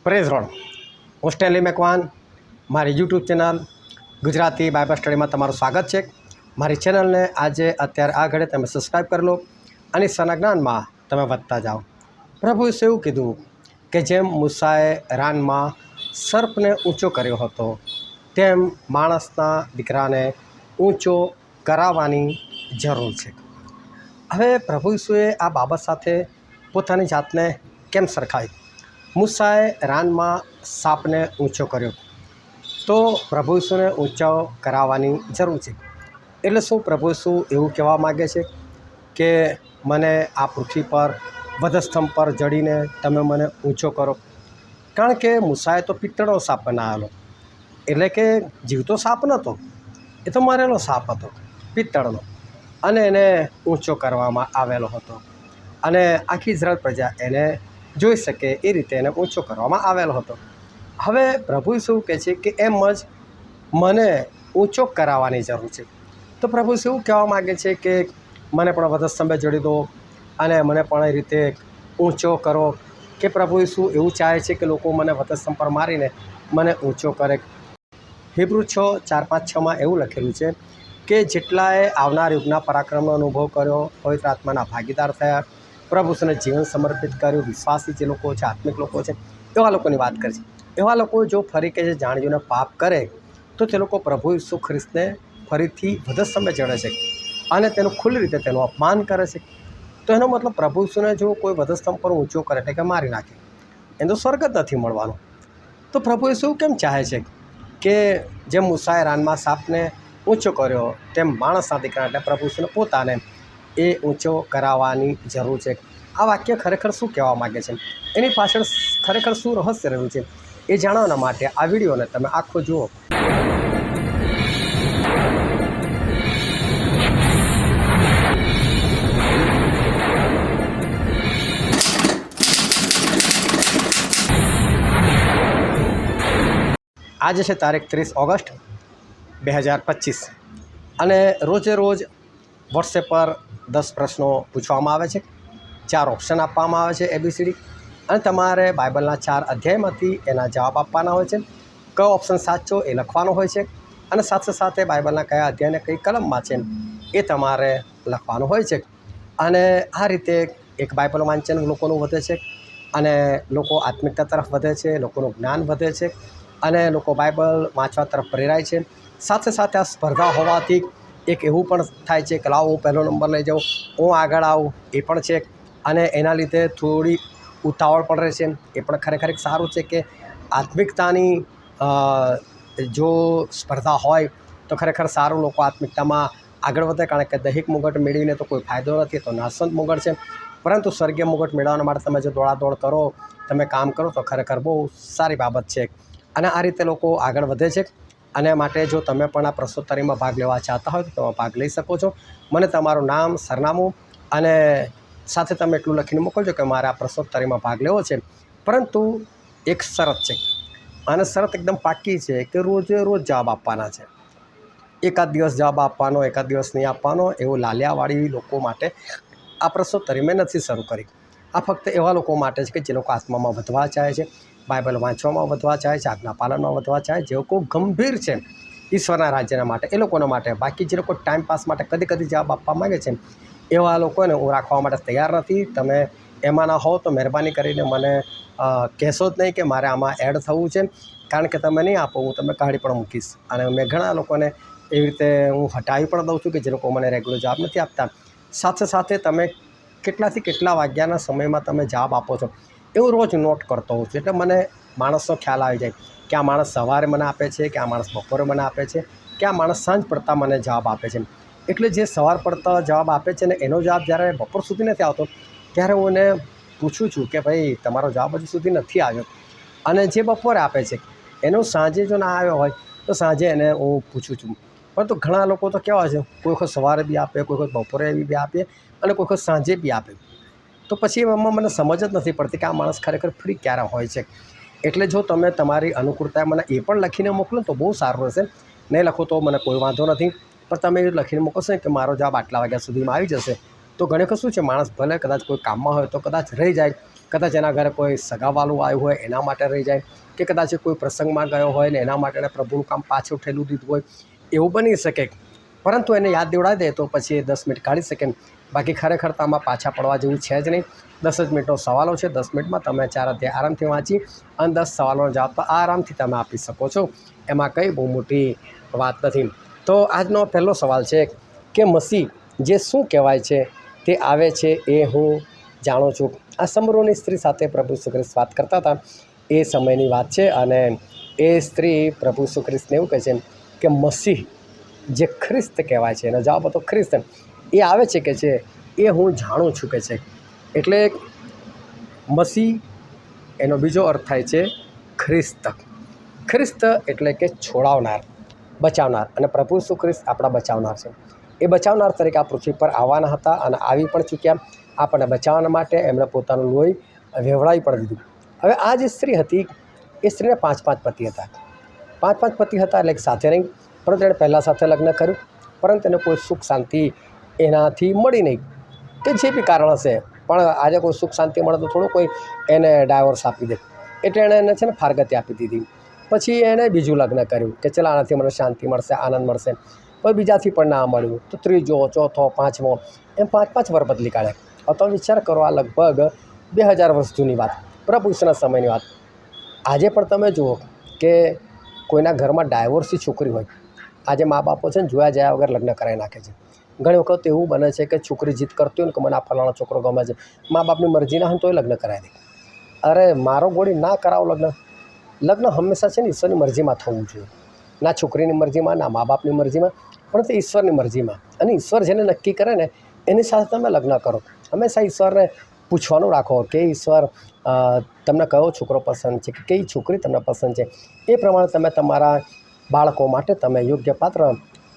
Praise road હું Stanley Macwan મારી YouTube channel Gujarati Bible સ્ટડીમાં તમારું સ્વાગત છે। મારી ચેનલને આજે અત્યારે આ ઘડી તમે સબસ્ક્રાઈબ કરી લો અને ઈશ્વરના જ્ઞાનમાં તમે વધતા જાઓ। પ્રભુ ઈસુએ એવું કીધું કે જેમ મૂસાએ રાનમાં સર્પને ઊંચો કર્યો હતો તેમ માણસના દીકરાને ઊંચો કરાવવાની જરૂર છે। હવે પ્રભુ ઈસુએ આ બાબત સાથે પોતાની જાતને કેમ સરખાવી? મૂસાએ રાનમાં સાપને ઊંચો કર્યો તો પ્રભુ ઈસુને ઊંચો કરાવવાની જરૂર છે। એટલે શું પ્રભુ ઈસુ એવું કહેવા માગે છે કે મને આ પૃથ્વી પર વધસ્તંભ પર જડીને તમે મને ઊંચો કરો? કારણ કે મૂસાએ તો પિત્તળનો સાપ બનાવેલો, એટલે કે જીવતો સાપ નહોતો, એ તો મરેલો સાપ હતો પિત્તળનો, અને એને ઊંચો કરવામાં આવેલો હતો અને આખી ઇઝરાયલ પ્રજા એને જોઈ શકે એ રીતે એને ઊંચો કરવામાં આવેલો હતો। હવે પ્રભુ ઈસુ કહે છે કે એમ જ મને ઊંચો કરાવવાની જરૂર છે। તો પ્રભુ ઈસુ એવું કહેવા માગે છે કે મને પણ વધસ્તંભે જોડી દો અને મને પણ એ રીતે ઊંચો કરો, કે પ્રભુ ઈસુ એવું ચાહે છે કે લોકો મને વધસ્તંભ પર મારીને મને ઊંચો કરે? હિબ્રુ 6:4-5-6 એવું લખેલું છે કે જેટલાએ આવનાર યુગના પરાક્રમનો અનુભવ કર્યો, પવિત્ર આત્માના ભાગીદાર થયા, પ્રભુ ઈસુને જીવન સમર્પિત કર્યું, વિશ્વાસી જે લોકો છે, આત્મિક લોકો છે, એવા લોકોની વાત કરે છે। એવા લોકો જો ફરી કે જે જાણીને પાપ કરે તો તે લોકો પ્રભુ ઈસુ ખ્રિસ્તને ફરીથી વધસ્તંભે ચડે છે અને તેનું ખુલ્લી રીતે તેનું અપમાન કરે છે। તો એનો મતલબ પ્રભુ ઈસુને જો કોઈ વધસ્તંભ પર ઊંચો કરે એટલે કે મારી નાખે, એને તો સ્વર્ગ જ નથી મળવાનું। તો પ્રભુ ઈસુ કેમ ચાહે છે કે જેમ મૂસાએ રાનમાં સાપને ઊંચો કર્યો તેમ માણસના દીકરા એટલે પ્રભુ ઈસુને પોતાને એ ઊંચો કરાવવાની જરૂર છે? આ વાક્ય ખરેખર શું કહેવા માગે છે, એની પાછળ ખરેખર શું રહસ્ય રહેલું છે, એ જાણવાના માટે આ વિડીયોને તમે આખો જુઓ। આજે છે તારીખ 30 ઓગસ્ટ 2025 અને રોજે રોજ વોટ્સએપ પર 10 પ્રશ્નો પૂછવામાં આવે છે, 4 ઓપ્શન આપવામાં આવે છે ABCD, અને તમારે બાઇબલના 4 અધ્યાયમાંથી એના જવાબ આપવાના હોય છે। કયો ઓપ્શન સાચો એ લખવાનો હોય છે અને સાથે સાથે બાઇબલના કયા અધ્યાયને કઈ કલમમાં છે એ તમારે લખવાનું હોય છે। અને આ રીતે એક બાઇબલ વાંચન લોકોનું વધે છે અને લોકો આત્મિકતા તરફ વધે છે, લોકોનું જ્ઞાન વધે છે અને લોકો બાઇબલ વાંચવા તરફ પ્રેરાય છે। સાથે સાથે આ સ્પર્ધા હોવાથી એક એવું પણ થાય છે કે લાવો હું પહેલો નંબર લઈ જાઉં, હું આગળ આવું, એ પણ છે। અને એના લીધે થોડી ઉતાવળ પણ રહે છે, એ પણ ખરેખર એક સારું છે કે આત્મિકતાની જો સ્પર્ધા હોય તો ખરેખર સારું, લોકો આત્મિકતામાં આગળ વધે। કારણ કે દૈહિક મુગટ મેળવીને તો કોઈ ફાયદો નથી, તો નાશવંત મુગટ છે, પરંતુ સ્વર્ગીય મુગટ મેળવવા માટે તમે જો દોડાદોડ કરો, તમે કામ કરો તો ખરેખર બહુ સારી બાબત છે અને આ રીતે લોકો આગળ વધે છે। અને માટે જો તમે પણ આ પ્રશ્નોત્તરીમાં ભાગ લેવા ચાહતા હોય તો તમે ભાગ લઈ શકો છો। મને તમારું નામ, સરનામું અને સાથે તમે એટલું લખીને મોકલજો કે મારે આ પ્રશ્નોત્તરીમાં ભાગ લેવો છે, પરંતુ એક શરત છે અને શરત એકદમ પાક્કી છે કે રોજે રોજ જવાબ આપવાના છે। એકાદ દિવસ જવાબ આપવાનો, એકાદ દિવસ નહીં આપવાનો, એવું લાલિયાવાળી લોકો માટે આ પ્રશ્નોત્તરી મેં નથી શરૂ કરી। આ ફક્ત એવા લોકો માટે છે કે જે લોકો આત્મામાં વધવા ચાહે છે, બાઇબલ વાંચવામાં વધવા ચાહે છે, આજ્ઞા પાલનમાં વધવા ચાહે છે, જે લોકો ગંભીર છે ઈશ્વરના રાજ્યના માટે, એ લોકોના માટે। બાકી જે લોકો ટાઈમપાસ માટે કદી કદી જવાબ આપવા માગે છે એવા લોકોને હું રાખવા માટે તૈયાર નથી। તમે એમાં ના હો તો મહેરબાની કરીને મને કહેશો જ નહીં કે મારે આમાં એડ થવું છે, કારણ કે તમે નહીં આપો હું તમને કાઢી પણ મૂકીશ। અને મેં ઘણા લોકોને એવી રીતે હું હટાવી પણ દઉં છું કે જે લોકો મને રેગ્યુલર જવાબ નથી આપતા। સાથે સાથે તમે કેટલાથી કેટલા વાગ્યાના સમયમાં તમે જવાબ આપો છો એવું રોજ નોટ કરતો હોઉં છું, એટલે મને માણસનો ખ્યાલ આવી જાય કે આ માણસ સવારે મને આપે છે, કે આ માણસ બપોરે મને આપે છે, કે આ માણસ સાંજ પડતા મને જવાબ આપે છે। એટલે જે સવાર પડતા જવાબ આપે છે ને એનો જવાબ જ્યારે બપોર સુધી નથી આવતો ત્યારે હું એને પૂછું છું કે ભાઈ તમારો જવાબ હજુ સુધી નથી આવ્યો, અને જે બપોરે આપે છે એનો સાંજે જો ના આવ્યો હોય તો સાંજે એને હું પૂછું છું। પરંતુ ઘણા લોકો તો કેવા છે, કોઈ વખત સવારે બી આપે, કોઈ વખત બપોરે બી આપે અને કોઈ વખત સાંજે બી આપે, તો પછી એમાં મને સમજ જ નથી પડતી કે આ માણસ ખરેખર ફ્રી ક્યારે હોય છે। એટલે જો તમે તમારી અનુકૂળતા મને એ પણ લખીને મોકલો તો બહુ સારું રહેશે। નહીં લખો તો મને કોઈ વાંધો નથી, પણ તમે એ લખીને મોકલશો કે મારો જવાબ આટલા વાગ્યા સુધીમાં આવી જશે, તો ઘણી વખત શું છે માણસ ભલે કદાચ કોઈ કામમાં હોય તો કદાચ રહી જાય, કદાચ એના ઘરે કોઈ સગાવાલું આવ્યું હોય એના માટે રહી જાય, કે કદાચ કોઈ પ્રસંગમાં ગયો હોય ને એના માટે પ્રભુનું કામ પાછું ઠેલું દીધું હોય, એવું બની શકે. પરંતુ એને યાદ દેવડાવી દે તો પછી એ 10 મિનિટ કાઢી શકે. બાકી ખરેખર તો આમાં પાછા પડવા જેવું છે જ નહીં. 10 જ મિનિટનો સવાલો છે. 10 મિનિટમાં તમે 4 અધ્યાય આરામથી વાંચી અને 10 સવાલોનો જવાબ તો આરામથી તમે આપી શકો છો. એમાં કંઈ બહુ મોટી વાત નથી. તો આજનો પહેલો સવાલ છે કે મસીહ જે શું કહેવાય છે તે આવે છે એ હું જાણું છું. આ સમરૂની સ્ત્રી સાથે પ્રભુ ઈસુ ખ્રિસ્ત વાત કરતા હતા એ સમયની વાત છે. અને એ સ્ત્રી પ્રભુ ઈસુ ખ્રિસ્તને એવું કહે છે કે મસીહ જે ખ્રિસ્ત કહેવાય છે, એનો જવાબ હતો ખ્રિસ્ત, એ આવે છે કે છે એ હું જાણું છું કે છે. એટલે મસીહ એનો બીજો અર્થ થાય છે ખ્રિસ્ત. ખ્રિસ્ત એટલે કે છોડાવનાર, બચાવનાર. અને પ્રભુ ઈસુ ખ્રિસ્ત આપણા બચાવનાર છે. એ બચાવનાર તરીકે આ પૃથ્વી પર આવવાના હતા અને આવી પણ ચૂક્યા. આપણને બચાવવા માટે એમણે પોતાનું લોહી વહેવડાવી પણ દીધું. હવે આ જે સ્ત્રી હતી એ સ્ત્રીને 5 પતિ હતા. 5 પતિ હતા એટલે સાથે નહીં, પરંતુ એણે પહેલાં સાથે લગ્ન કર્યું, પરંતુ એને કોઈ સુખ શાંતિ એનાથી મળી નહીં, કે જે બી કારણ હશે. પણ આજે કોઈ સુખ શાંતિ મળે તો થોડું કોઈ એને ડાયવોર્સ આપી દે, એટલે એણે એને છે ને ફારગતી આપી દીધી. પછી એણે બીજું લગ્ન કર્યું કે ચાલ આનાથી મને શાંતિ મળશે, આનંદ મળશે. પછી બીજાથી પણ ના મળ્યું તો ત્રીજો, ચોથો, પાંચમો, એમ 5 વર બદલી કાઢ્યા. હવે તમે વિચાર કરો, આ લગભગ 2000 વર્ષ જૂની વાત, પ્રભુ ઈસુના સમયની વાત. આજે પણ તમે જુઓ કે કોઈના ઘરમાં ડાયવોર્સી છોકરી હોય, આજે મા બાપો છે ને જોયા જયા વગર લગ્ન કરાવી નાખે છે. ઘણી વખત એવું બને છે કે છોકરી જીદ કરતી હોય ને કે મને આ ફલાણો છોકરો ગમે છે, મા બાપની મરજી ના હોય તોય લગ્ન કરાવી દે. અરે મારો ગોળી ના કરાવો લગ્ન. લગ્ન હંમેશા છે ને ઈશ્વરની મરજીમાં થવું જોઈએ, ના છોકરીની મરજીમાં, ના મા બાપની મરજીમાં, પણ તે ઈશ્વરની મરજીમાં. અને ઈશ્વર જેને નક્કી કરે ને એની સાથે તમે લગ્ન કરો. હંમેશા ઈશ્વરને પૂછવાનું રાખો કે ઈશ્વર તમને કયો છોકરો પસંદ છે, કે કઈ છોકરી તમને પસંદ છે. એ પ્રમાણે તમે તમારા બાળકો માટે તમે યોગ્ય પાત્ર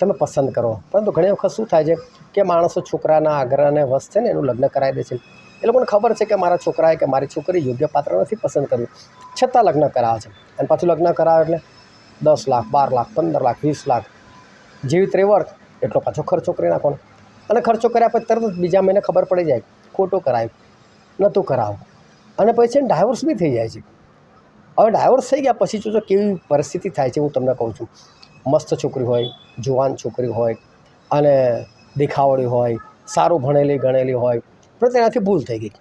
તમે પસંદ કરો. પરંતુ ઘણી વખત શું થાય છે કે માણસો છોકરાના આગ્રહને વશ છે ને એનું લગ્ન કરાવી દે છે. એ લોકોને ખબર છે કે મારા છોકરાએ કે મારી છોકરી યોગ્ય પાત્ર નથી પસંદ કર્યું, છતાં લગ્ન કરાવે છે. અને પાછું લગ્ન કરાવે એટલે 10 લાખ, 12 લાખ, 15 લાખ, 20 લાખ જેવી ત્રેવડ એટલો પાછો ખર્ચો કરી નાખવાનો. અને ખર્ચો કર્યા પછી તરત જ બીજા મહિને ખબર પડી જાય ખોટું કરાવ્યું, નહોતું કરાવું. અને પછી છે ને ડાયવોર્સ બી થઈ જાય છે. હવે ડાયવોર્સ થઈ ગયા પછી જો કેવી પરિસ્થિતિ થાય છે હું તમને કહું છું. મસ્ત છોકરી હોય, જુવાન છોકરી હોય અને દેખાવડી હોય, સારું ભણેલી ગણેલી હોય, પણ તેનાથી ભૂલ થઈ ગઈ,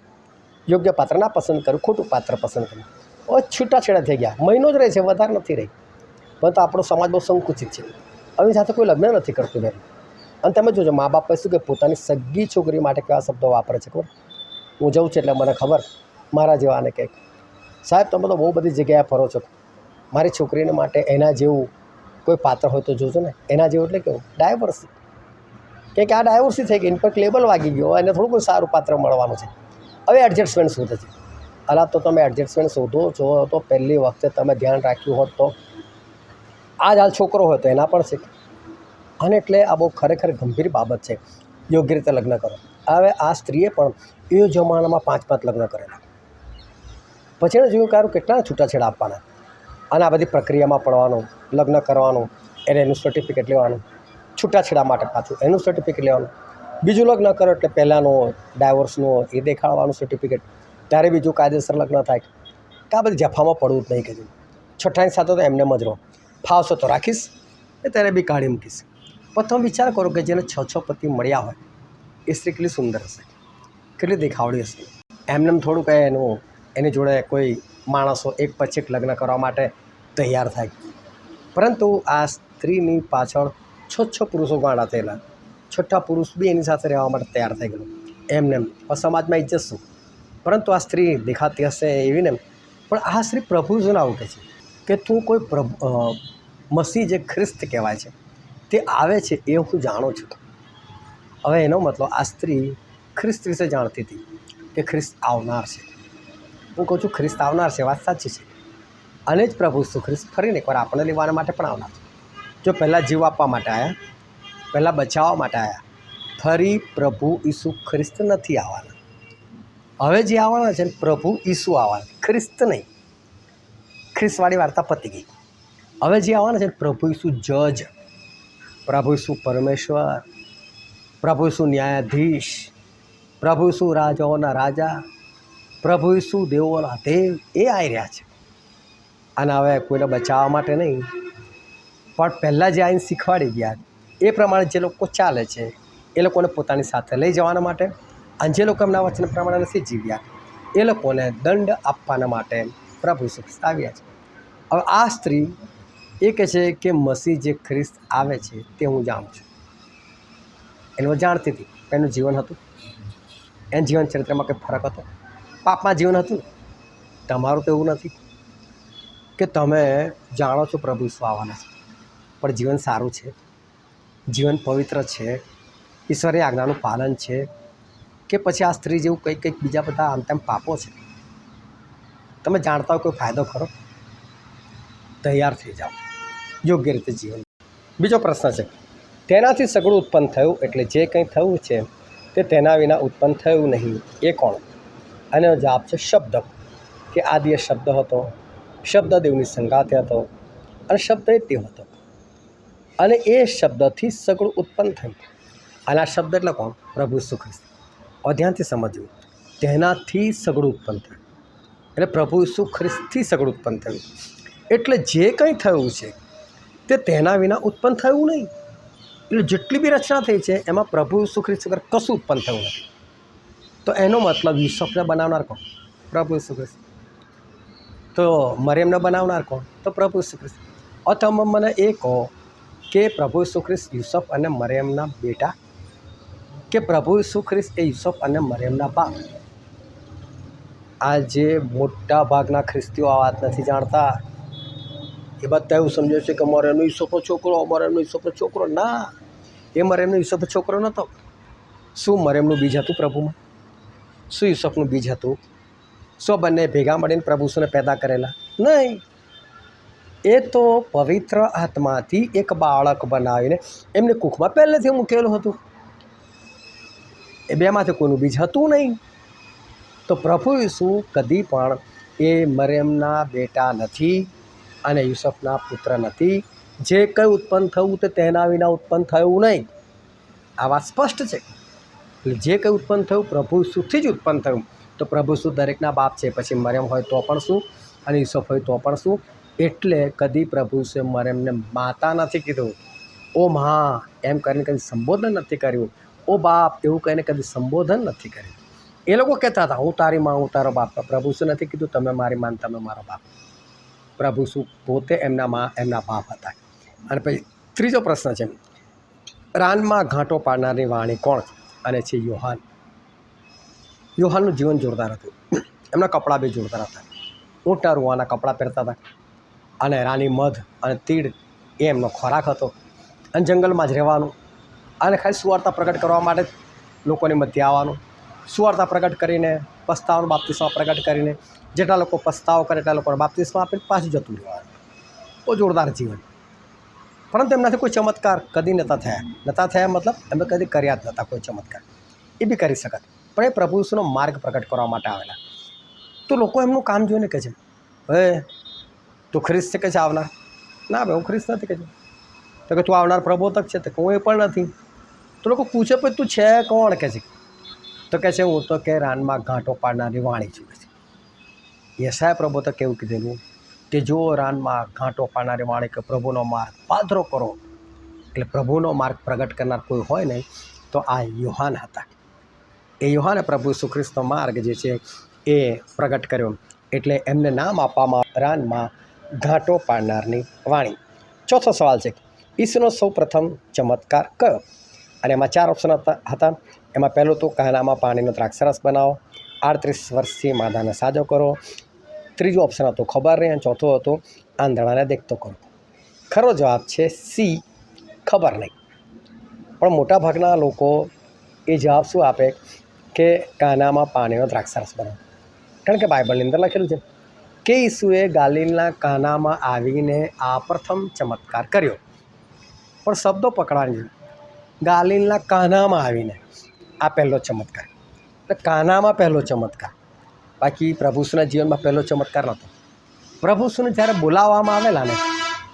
યોગ્ય પાત્ર ના પસંદ કર્યું, ખોટું પાત્ર પસંદ કર્યું. હવે છૂટાછેડા થઈ ગયા, મહિનો જ રહે છે, વધારે નથી રહી. પરંતુ આપણો સમાજ બહુ સંકુચિત છે, હવે સાથે કોઈ લગ્ન નથી કરતું બેન. અને તમે જોજો મા બાપ શું કે પોતાની સગી છોકરી માટે કેવા શબ્દો વાપરે છે ખબર. હું જઉં છું એટલે મને ખબર, મારા જેવાને કંઈક સાહેબ તમે તો બહુ બધી જગ્યાએ ફરો છો, મારી છોકરીને માટે એના જેવું કોઈ પાત્ર હોય તો જોજો ને. એના જેવું એટલે કેવું, ડાયવોર્સ. કે આ ડાયવોર્સી થઈ ગઈ, એની પર લેબલ વાગી ગયો, એને થોડું કોઈ સારું પાત્ર મળવાનું છે. હવે એડજસ્ટમેન્ટ શોધે છે. અલા તો તમે એડજસ્ટમેન્ટ શોધો છો તો પહેલી વખતે તમે ધ્યાન રાખ્યું હોત તો આ જ હાલ છોકરો હોય તો એના પણ છે. અને એટલે આ બહુ ખરેખર ગંભીર બાબત છે. યોગ્ય રીતે લગ્ન કરો. હવે આ સ્ત્રીએ પણ એ જમાનામાં 5 લગ્ન કરેલા. પછી એને જોયું કારું કેટલા છૂટાછેડા આપવાના, અને આ બધી પ્રક્રિયામાં પડવાનું, લગ્ન કરવાનું, એને એનું સર્ટિફિકેટ લેવાનું, છૂટાછેડા માટે પાછું એનું સર્ટિફિકેટ લેવાનું, બીજું લગ્ન કરો એટલે પહેલાંનું ડાયવોર્સનું એ દેખાડવાનું સર્ટિફિકેટ, ત્યારે બીજું કાયદેસર લગ્ન થાય. કે આ બધી જફામાં પડવું જ નહીં કીધું. છઠ્ઠાની સાથે તો એમને જ રહો, ફાવશે તો રાખીશ એ ત્યારે બી કાઢી મૂકીશ. પણ તમે વિચાર કરો કે જેને 6 પતિ મળ્યા હોય એ સ્ત્રી કેટલી સુંદર હશે, કેટલી દેખાવડી હશે. એમને થોડું કહે એની જોડે કોઈ માણસો એક પછી એક લગ્ન કરવા માટે તૈયાર થાય. પરંતુ આ સ્ત્રીની પાછળ 6 પુરુષો ગાંડા થયેલા, 6ઠ્ઠા પુરુષ બી એની સાથે રહેવા માટે તૈયાર થઈ ગયેલો. એમને સમાજમાં ઇજ્જત શું. પરંતુ આ સ્ત્રી દેખાતી હશે એવી ને, પણ આ સ્ત્રી પ્રભુ જ ના ઉઠે છે કે તું કોઈ મસીહ જે ખ્રિસ્ત કહેવાય છે તે આવે છે એ હું જાણું છું. હવે એનો મતલબ આ સ્ત્રી ખ્રિસ્ત વિશે જાણતી હતી કે ખ્રિસ્ત આવનાર છે. હું કહું છું ખ્રિસ્ત આવનાર છે, વાત સાચી છે. અને જ પ્રભુ ઈસુ ખ્રિસ્ત ફરીને એકવાર આપણને લેવાના માટે પણ આવનાર છે. જો પહેલાં જીવ આપવા માટે આવ્યા, પહેલાં બચાવવા માટે આવ્યા, ફરી પ્રભુ ઈસુ ખ્રિસ્ત નથી આવવાના. હવે જે આવવાના છે પ્રભુ ઈસુ આવવાના, ખ્રિસ્ત નહીં. ખ્રિસ્તવાળી વાર્તા પતી ગઈ. હવે જે આવવાના છે પ્રભુ ઈસુ જજ, પ્રભુ ઈસુ પરમેશ્વર, પ્રભુ ઈસુ ન્યાયાધીશ, પ્રભુ ઈસુ રાજાઓના રાજા, પ્રભુ ઈસુ દેવોના દેવ એ આવી રહ્યા છે. અને હવે કોઈને બચાવવા માટે નહીં, પણ પહેલાં જે આવીને શીખવાડી ગયા એ પ્રમાણે જે લોકો ચાલે છે એ લોકોને પોતાની સાથે લઈ જવાના માટે, અને જે લોકો એમના વચન પ્રમાણે નથી જીવ્યા એ લોકોને દંડ આપવાના માટે પ્રભુ ઈસુ ખ્રિસ્ત આવ્યા છે. હવે આ સ્ત્રી એ કહે છે કે મસીહ જે ખ્રિસ્ત આવે છે તે હું જાણું છું. એનું જાણતી હતી, એનું જીવન હતું, એના જીવન ચરિત્રમાં કંઈ ફરક હતો, પાપમાં જીવન હતું. તમારું તો એવું નથી કે તમે જાણો છો પ્રભુ ઈસુ આવવાના છે, પણ જીવન સારું છે, જીવન પવિત્ર છે, ઈશ્વરની આજ્ઞાનું પાલન છે, કે પછી આ સ્ત્રી જેવું કંઈક બીજા બધા આમ તેમ પાપો છે. તમે જાણતા હોય કોઈ ફાયદો ખરો? તૈયાર થઈ જાઓ, યોગ્ય રીતે જીવન. બીજો પ્રશ્ન છે, તેનાથી સગળું ઉત્પન્ન થયું, એટલે જે કંઈ થયું છે તે તેના વિના ઉત્પન્ન થયું નહીં, એ કોણ? આનો જવાબ છે શબ્દ, કે આદિએ શબ્દ હતો, શબ્દ દેવની સંગાતે હતો, અને શબ્દ એ દેવ હતો, અને એ શબ્દથી સગળું ઉત્પન્ન થયું. અને આ શબ્દ એટલે કોણ? પ્રભુ ઈસુ ખ્રિસ્ત. હવે ધ્યાનથી સમજવું, તેનાથી સગળું ઉત્પન્ન થયું એટલે પ્રભુ ઈસુ ખ્રિસ્તથી સગળું ઉત્પન્ન થયું. એટલે જે કંઈ થયું છે તે તેના વિના ઉત્પન્ન થયું નહીં. એટલે જેટલી બી રચના થઈ છે એમાં પ્રભુ ઈસુ ખ્રિસ્ત વગર કશું ઉત્પન્ન થયું નથી. તો એનો મતલબ યુસુફને બનાવનાર કોણ? પ્રભુ ઈસુ ખ્રિસ્ત. તો મરિયમને બનાવનાર કોણ? તો પ્રભુ ઈસુ ખ્રિસ્ત. હવે તમે મને એ કહો કે પ્રભુ ઈસુ ખ્રિસ્ત યુસુફ અને મરિયમના બેટા, કે પ્રભુ ઈસુ ખ્રિસ્ત એ યુસુફ અને મરિયમના બાપ? આજે મોટા ભાગના ખ્રિસ્તીઓ આ વાત નથી જાણતા. એ બધા એવું સમજે છે કે મરિયમનો યુસુફનો છોકરો, મરિયમનો યુસુફનો છોકરો. ના, એ મરિયમનો યુસુફનો છોકરો નહોતો. શું મરિયમનું બીજ હતું પ્રભુમાં? શું યુસુફનું બીજ હતું? શું બંને ભેગા મળીને પ્રભુ ઈસુને પેદા કરેલા? નહીં. એ તો પવિત્ર આત્માથી એક બાળક બનાવીને એમને કુખમાં પહેલેથી મૂકેલું હતું. એ બેમાંથી કોઈનું બીજ હતું નહીં. તો પ્રભુ ઈસુ કદી પણ એ મરિયમના બેટા નથી અને યુસુફના પુત્ર નથી. જે કંઈ ઉત્પન્ન થયું તે તેના વિના ઉત્પન્ન થયું નહીં. આ વાત સ્પષ્ટ છે. એટલે જે કંઈ ઉત્પન્ન થયું પ્રભુ ઈસુથી જ ઉત્પન્ન થયું. તો પ્રભુ ઈસુ દરેકના બાપ છે. પછી મરિયમ હોય તો પણ શું, અને યુસુફ હોય તો પણ શું. એટલે કદી પ્રભુ ઈસુએ મરિયમને માતા નથી કીધું. ઓ મા એમ કરીને કદી સંબોધન નથી કર્યું. ઓ બાપ એવું કહીને કદી સંબોધન નથી કર્યું. એ લોકો કહેતા હતા હું તારી માં, હું તારો બાપ. પ્રભુ ઈસુ નથી કીધું તમે મારી માં, તમે મારો બાપ. પ્રભુ ઈસુ પોતે એમના માં, એમના બાપ હતા. અને પછી ત્રીજો પ્રશ્ન છે, રાનમાં ઘાંટો પાડનારની વાણી કોણ? અને છે યોહાન. યોહાનનું જીવન જોરદાર હતું. એમના કપડાં બી જોરદાર હતા. ઊંટના રૂવાના કપડાં પહેરતા હતા, અને રાની મધ અને તીડ એ એમનો ખોરાક હતો. અને જંગલમાં જ રહેવાનું, અને ખાલી સુવાર્તા પ્રગટ કરવા માટે લોકોની મધ્ય આવવાનું. સુવાર્તા પ્રગટ કરીને, પસ્તાવાનો બાપ્તિસ્મા પ્રગટ કરીને, જેટલા લોકો પસ્તાવો કરે એટલા લોકોને બાપ્તિસ્મા આપીને પાછું જતું રહેવાનું. બહુ જોરદાર જીવન. પરંતુ એમનાથી કોઈ ચમત્કાર કદી નહોતા થયા. મતલબ એમને કદી કર્યા જ નહોતા કોઈ ચમત્કાર. એ બી કરી શકત, પણ એ પ્રભુ ઈસુનો માર્ગ પ્રગટ કરવા માટે આવેલા. તો લોકો એમનું કામ જોઈને કહે છે, હે તું ખ્રિસ્ત છે કે છે આવનાર? ના ભાઈ, હું ખ્રિસ્ત નથી. કહે છે તો કે તું આવનાર પ્રબોધક છે? તો હું એ પણ નથી. તો લોકો પૂછે પછી તું છે કોણ? કહે છે તો કહે છે હું તો કે રાનમાં ઘાંટો પાડનારી વાણી છું. કહે છે યશાયા પ્રબોધક એવું કીધેલું કે જો રાનમાં ઘાંટો પાડનારી વાણી કે પ્રભુનો માર્ગ પાદરો કરો. એટલે પ્રભુનો માર્ગ પ્રગટ કરનાર કોઈ હોય નહીં તો આ યોહાન હતા. એ યોહાને પ્રભુ ઈસુ ખ્રિસ્તનો માર્ગ જે છે એ પ્રગટ કર્યો. એટલે એમને નામ આપવામાં રાનમાં ઘાંટો પાડનારની વાણી. ચોથો સવાલ છે, ઈસુનો સૌ પ્રથમ ચમત્કાર કયો? અને એમાં 4 ઓપ્શન હતા. એમાં પહેલું તો કાનામાં પાણીનો દ્રાક્ષરસ બનાવો, 38 વર્ષથી માદાને સાજો કરો. ત્રીજો ઓપ્શન હતો ખબર નહીં, અને ચોથો હતો આંધળાને દેખતો કરો. ખરો જવાબ છે સી, ખબર નહીં. પણ મોટાભાગના લોકો એ જવાબ શું આપે કે કાનામાં પાણીનો દ્રાક્ષરસ બનાવો. કારણ કે બાઇબલની અંદર લખેલું છે કે ઈસુએ ગાલિલના કાનામાં આવીને આ પ્રથમ ચમત્કાર કર્યો. પણ શબ્દો પકડવાની છે. ગાલિલના કાનામાં આવીને આ પહેલો ચમત્કાર. એટલે કાનામાં પહેલો ચમત્કાર. બાકી પ્રભુ ઈસુના જીવનમાં પહેલો ચમત્કાર નહોતો. પ્રભુ ઈસુને જ્યારે બોલાવવામાં આવેલા ને,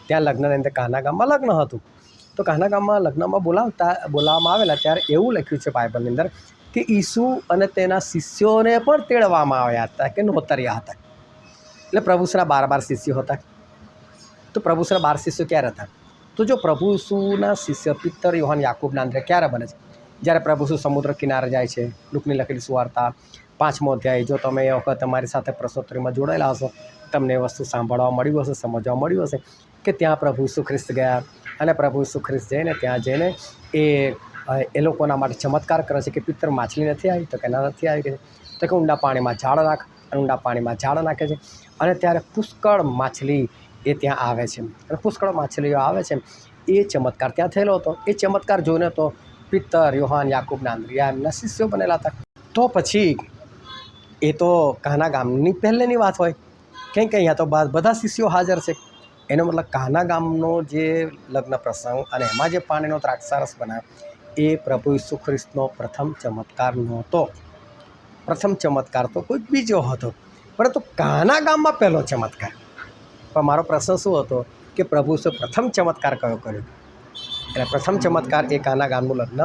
ત્યાં લગ્નની અંદર કાના ગામમાં લગ્ન હતું. તો કાના ગામમાં લગ્નમાં બોલાવવામાં આવેલા ત્યારે એવું લખ્યું છે બાઇબલની અંદર કે ઈસુ અને તેના શિષ્યોને પણ તેડવામાં આવ્યા હતા કે નોતર્યા હતા. એટલે પ્રભુ ઈસુના 12 શિષ્યો હતા. તો પ્રભુ ઈસુના 12 શિષ્યો ક્યારે હતા? તો જો પ્રભુ ઈસુના શિષ્ય પિત્તર, યોહાન, યાકૂબ, આંદ્રિયા ક્યારે બને છે? જ્યારે પ્રભુ ઈસુ સમુદ્ર કિનારે જાય છે. લુકની લખેલી સુવાર્તા 5મો અધ્યાય. જો તમે એ વખત તમારી સાથે પ્રશ્નોત્તરીમાં જોડાયેલા હશો, તમને એ વસ્તુ સાંભળવા મળ્યું હશે, સમજવા મળ્યું હશે કે ત્યાં પ્રભુ ઈસુ ખ્રિસ્ત ગયા અને પ્રભુ ઈસુ ખ્રિસ્ત જઈને ત્યાં જઈને એ લોકોના માટે ચમત્કાર કરે છે કે પિત્તર, માછલી નથી આવી? તો કે ના, નથી આવી. તો કે ઊંડા પાણીમાં ઝાડ નાખ, અને ઊંડા પાણીમાં ઝાડ નાખે છે અને ત્યારે પુષ્કળ માછલી એ ત્યાં આવે છે. અને પુષ્કળ માછલીઓ આવે છે. એ ચમત્કાર ત્યાં થયેલો હતો. એ ચમત્કાર જોઈને તો પિત્તર, યોહાન, યાકૂબ, આંદ્રિયા એમના શિષ્યો બનેલા હતા. તો પછી એ તો કાના ગામની પહેલેની વાત હોય, કેમ કે અહીંયા તો બધા શિષ્યો હાજર છે. એનો મતલબ કાના ગામનો જે લગ્ન પ્રસંગ અને એમાં જે પાણીનો દ્રાક્ષારસ બનાવ્યો એ પ્રભુ ઈસુ ખ્રિસ્તનો પ્રથમ ચમત્કાર નહોતો. પ્રથમ ચમત્કાર તો કોઈ બીજો હતો, પરંતુ કાના ગામમાં પહેલો ચમત્કાર. પણ મારો પ્રશ્ન શું હતો કે પ્રભુ ઈસુ પ્રથમ ચમત્કાર કયો કર્યો? એટલે પ્રથમ ચમત્કાર એ કાના ગામનું લગ્ન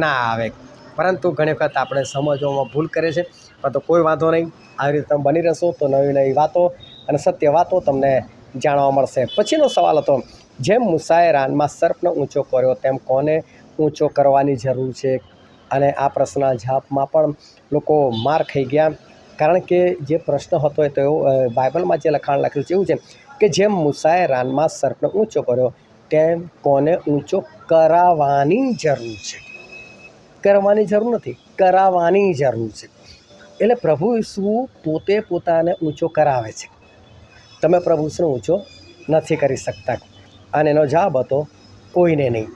ના આવે. પરંતુ ઘણી વખત આપણે સમજવામાં ભૂલ કરે છે. પરંતુ કોઈ વાંધો નહીં, આવી રીતે તમે બની રહેશો તો નવી નવી વાતો અને સત્ય વાતો તમને જાણવા મળશે. પછીનો સવાલ હતો, જેમ મૂસાએ રાનમાં સર્પને ઊંચો કર્યો તેમ કોને ઊંચો કરવાની જરૂર છે? અને આ પ્રશ્નના જવાબમાં પણ લોકો માર ખાઈ ગયા, કારણ કે જે પ્રશ્ન હતો એ તો બાઇબલમાં જે લખાણ લખ્યું છે એવું છે કે જેમ મૂસાએ રાનમાં સર્પને ઊંચો કર્યો તેમ કોને ઊંચો કરાવવાની જરૂર છે? કરવાની જરૂર નથી, કરાવવાની જરૂર છે. એટલે પ્રભુ ઈસુ પોતે પોતાને ઊંચો કરાવે છે. તમે પ્રભુ ઈસુને ઊંચો નથી કરી શકતા. અને એનો જવાબ હતો કોઈને નહીં.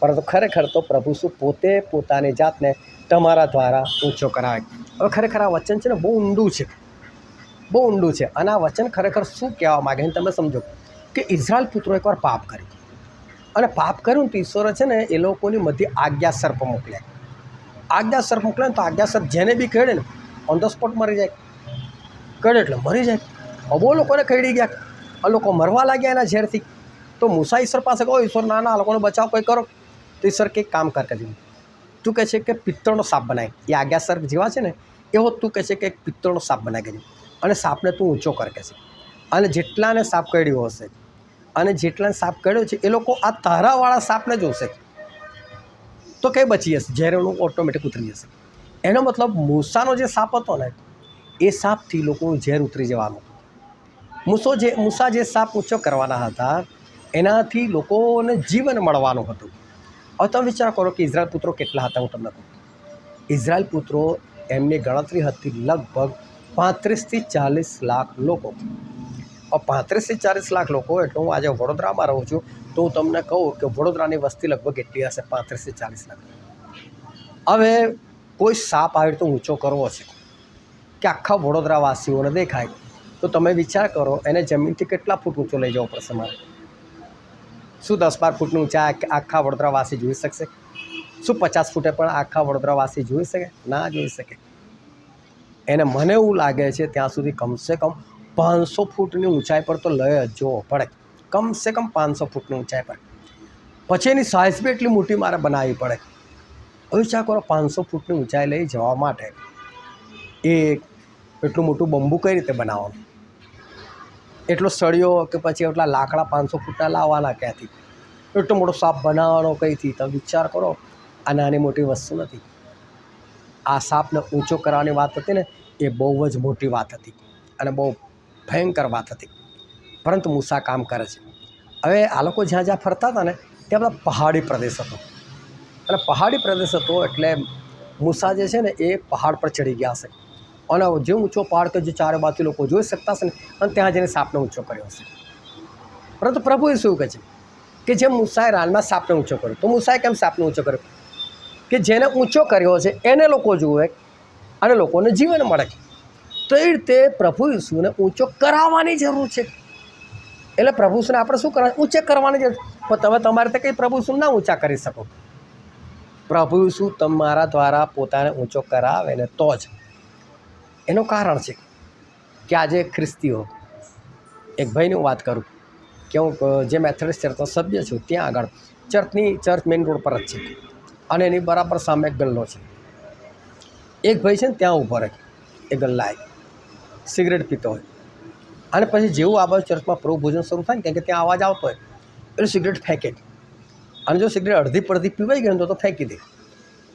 પરંતુ ખરેખર તો પ્રભુ ઈસુ પોતે પોતાની જાતને તમારા દ્વારા ઊંચો કરાવે. હવે ખરેખર આ વચન છે ને બહુ ઊંડું છે, બહુ ઊંડું છે. અને આ વચન ખરેખર શું કહેવા માગે છે તમે સમજો કે ઇઝરાયલ પુત્રો એકવાર પાપ કર્યું, અને પાપ કર્યું તો ઈશ્વરે છે ને એ લોકોની મધ્ય આજ્ઞા સર્પ મોકલ્યા. આજ્ઞા સર્પ મોકલે ને તો આજ્ઞા સર્પ જેને બી કરડે ને ઓન ધ સ્પોટ મરી જાય. કરડે એટલે મરી જાય. બહુ લોકોને કરડી ગયા, આ લોકો મરવા લાગ્યા એના ઝેરથી. તો મૂસા ઈશ્વર પાસે કહો, ઈશ્વર ના આ લોકોનો બચાવ કોઈ કરો. તો ઈશ્વર કંઈક કામ કરતા દીધું. તું કહે છે કે પિત્તળનો સાપ બનાય, એ આજ્ઞા સર્પ જેવા છે ને એવો તું કહે છે કે એક પિત્તળનો સાપ બનાવી દેજો અને સાપને તું ઊંચો કર કે છે. અને જેટલાને સાપ કરડ્યો હશે અને જેટલાને સાપ કરડ્યો છે એ લોકો આ તારાવાળા સાપને જોશે તો કંઈ બચી જશે, ઝેરનું ઓટોમેટિક ઉતરી જશે. એનો મતલબ મૂસાનો જે સાપ હતો ને એ સાપથી લોકોનું ઝેર ઉતરી જવાનું. મૂસા જે સાપ ઊંચો કરવાના હતા એનાથી લોકોને જીવન મળવાનું હતું. હવે તમે વિચાર કરો કે ઇઝરાયલ પુત્રો કેટલા હતા. હું તમને કહું, ઇઝરાયલ પુત્રો એમની ગણતરી હતી લગભગ 35 થી 40 લાખ લોકો. 35 થી 40 લાખ લોકો એટલે હું આજે વડોદરામાં રહું છું તો હું તમને કહું કે વડોદરાની વસ્તી લગભગ એટલી હશે, 35 થી 40 લાખ. હવે કોઈ સાપ આવી તો ઊંચો કરવો છે કે આખા વડોદરાવાસીઓને દેખાય, તો તમે વિચાર કરો એને જમીનથી કેટલા ફૂટ ઊંચો લઈ જવો પડશે મારે? શું 10-12 ફૂટનું ઊંચા આખા વડોદરાવાસી જોઈ શકશે? શું 50 ફૂટે પણ આખા વડોદરાવાસી જોઈ શકે? ના જોઈ શકે. એને મને એવું લાગે છે ત્યાં સુધી કમસે કમ 500 ફૂટની ઊંચાઈ પર તો લઈ જવો પડે, કમસે કમ 500 ફૂટની ઊંચાઈ પર. પછી એની સાઇઝ બી એટલી મોટી મારે બનાવવી પડે. હવે વિચાર કરો 500 ફૂટની ઊંચાઈ લઈ જવા માટે એ એટલું મોટું બંબુ કઈ રીતે બનાવવાનું? એટલો સળિયો કે પછી એટલા લાકડા 500 ફૂટના લાવવાના ક્યાંથી? એટલો મોટો સાપ બનાવવાનો કઈથી? તમે વિચાર કરો, આ નાની મોટી વસ્તુ નથી. આ સાપને ઊંચો કરવાની વાત હતી ને એ બહુ જ મોટી વાત હતી અને બહુ ભયંકર વાત હતી. પરંતુ મૂસા કામ કરે છે. હવે આ લોકો જ્યાં જ્યાં ફરતા હતા ને ત્યાં બધા પહાડી પ્રદેશ હતો, અને પહાડી પ્રદેશ હતો એટલે મૂસા જે છે ને એ પહાડ પર ચડી ગયા હશે અને જે ઊંચો પહાડ કે જે ચારે બાજુથી લોકો જોઈ શકતા હશે ને અને ત્યાં જઈને સાપને ઊંચો કર્યો હશે. પરંતુ પ્રભુએ શું કહે છે કે જેમ મૂસાએ રાનમાં સાપને ઊંચો કર્યો, તો મૂસાએ કેમ સાપને ઊંચો કર્યો? કે જેને ઊંચો કર્યો છે એને લોકો જુએ અને લોકોને જીવન મળે. તો એ રીતે પ્રભુ ઈસુને ઊંચો કરાવવાની જરૂર છે. એટલે પ્રભુ ઈસુને આપણે શું કરવા? ઊંચે કરવાની જરૂર. પણ તમે તમારે તે કંઈ પ્રભુ ઈસુને ના ઊંચા કરી શકો. પ્રભુ ઈસુ તમારા દ્વારા પોતાને ઊંચો કરાવે ને તો જ. એનું કારણ છે કે આજે ખ્રિસ્તીઓ, એક ભાઈની હું વાત કરું કે હું જે મેથોડિસ્ટ ચર્ચનો સભ્ય છું ત્યાં આગળ ચર્ચ મેઇન રોડ પર જ છે અને એની બરાબર સામે એક ગલ્લો છે. એક ભાઈ છે ને ત્યાં ઊભો રહે, એ ગલ્લાએ સિગરેટ પીતો હોય, અને પછી જેવું આ બાજુ ચર્ચમાં પ્રભુ ભોજન શરૂ થાય ને, કેમ કે ત્યાં અવાજ આવતો હોય એટલે સિગરેટ ફેંકે, અને જો સિગરેટ અડધી પડધી પીવાઈ ગઈ તો ફેંકી દે,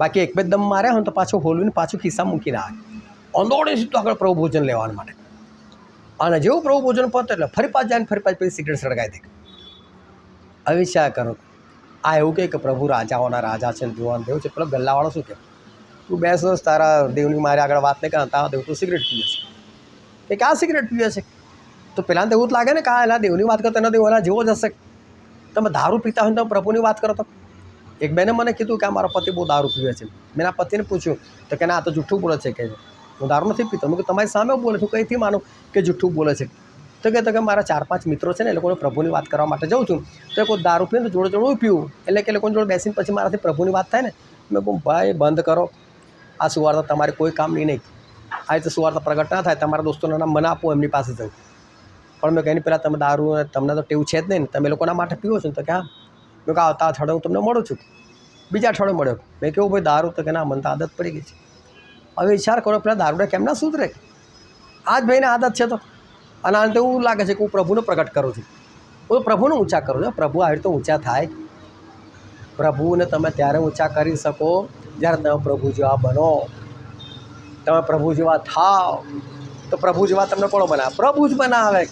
બાકી એક બે દમ માર્યા હોય તો પાછું હોલવીને પાછું ખિસ્સા મૂકીને આવે, અંદોડે સીધું આગળ પ્રભુ ભોજન લેવા માટે. અને જેવું પ્રભુ ભોજન પતે એટલે ફરી પાછ જાય ને ફરી પાછ પછી સિગરેટ સળગાવી દે. હવે વિચાર કરો, આ એવું કહે કે પ્રભુ રાજાઓના રાજા છે, જોવાનું દેવ છે, પેલો ગલ્લાવાળો શું કહે, તું બેસ તારા દેવની મારે આગળ વાત નહીં કરે, તારા દેવ તું સિગરેટ પીવે છે, કે ક્યાં સિગરેટ પીવે છે? તો પહેલાં તો એવું જ લાગે ને કે આ એના દેવની વાત કરતો એના દેવ એના જેવો જ હશે. તમે દારૂ પીતા હોય તો તમે પ્રભુની વાત કરો. તો એક બેને મને કીધું કે આ મારો પતિ બહુ દારૂ પીવે છે. મેં આ પતિને પૂછ્યું તો કે ના, આ તો જૂઠું બોલે છે, કે હું દારૂ નથી પીતો. મેં કીધું તમારી સામે બોલે છું, કંઈથી માનું કે જૂઠું બોલે છે? તો કે મારા 4-5 મિત્રો છે ને, એ લોકોને પ્રભુની વાત કરવા માટે જાઉં છું, તો કોઈ દારૂ પીને તો જોડે હું પીવું, એટલે કે લોકોની જોડે બેસીને પછી મારાથી પ્રભુની વાત થાય ને. મેં કહું ભાઈ બંધ કરો, આ સુવાર્તા તમારી કોઈ કામની નહીં. આ રીતે સુવાર્તા પ્રગટ ના થાય. તમારા દોસ્તોના નામ મને આપો, એમની પાસે જવું. પણ મેં કહી પહેલાં તમે દારૂ તમને તો ટેવ છે જ નહીં ને, તમે લોકોના માટે પીવો છો ને? તો કે હા. મેં કહું આવતા અઠવાડિયે હું તમને મળું છું. બીજા અઠવાડિયે મળ્યો. મેં કેવું ભાઈ દારૂ? તો કે ના, મને તો આદત પડી ગઈ છે. હવે વિચાર કરો, પેલા દારૂને કેમ ના સુધરે? આ જ ભાઈને આદત છે. તો અને આને તો એવું લાગે છે કે હું પ્રભુને પ્રગટ કરું છું, હું પ્રભુને ઊંચા કરું છું. પ્રભુ આવી રીતે ઊંચા થાય. પ્રભુને તમે ત્યારે ઊંચા કરી શકો જ્યારે તમે પ્રભુ જેવા બનો. તમે પ્રભુ જેવા થાવ તો પ્રભુ જેવા તમને કોણ બનાવે? પ્રભુ જ બનાવે.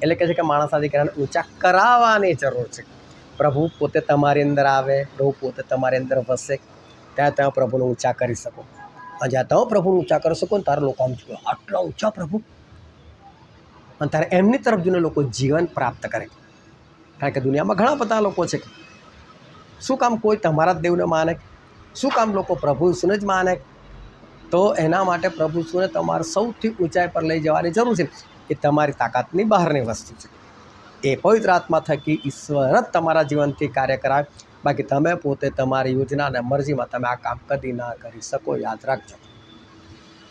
એટલે કહે છે કે માણસ દીકરાને ઊંચા કરાવવાની જરૂર છે. પ્રભુ પોતે તમારી અંદર આવે, પ્રભુ પોતે તમારી અંદર વસે, ત્યાં તમે પ્રભુને ઊંચા કરી શકો. અને જ્યાં તમે પ્રભુને ઊંચા કરી શકો ને, તારે લોકો આમ જોવે આટલા ઊંચા પ્રભુ, અને તારે એમની તરફ જોઈને લોકો જીવન પ્રાપ્ત કરે. કારણ કે દુનિયામાં ઘણા બધા લોકો છે. શું કામ કોઈ તમારા જ દેવને માને? શું કામ લોકો પ્રભુ ઈસુને જ માને? તો એના માટે પ્રભુ ઈસુને તમારે સૌથી ઊંચાઈ પર લઈ જવાની જરૂર છે. એ તમારી તાકાતની બહારની વસ્તુ છે. એ પવિત્ર આત્મા થકી ઈશ્વર જ તમારા જીવનથી કાર્ય કરાવે. બાકી તમે પોતે તમારી યોજના અને મરજીમાં તમે આ કામ કદી ના કરી શકો. યાદ રાખજો.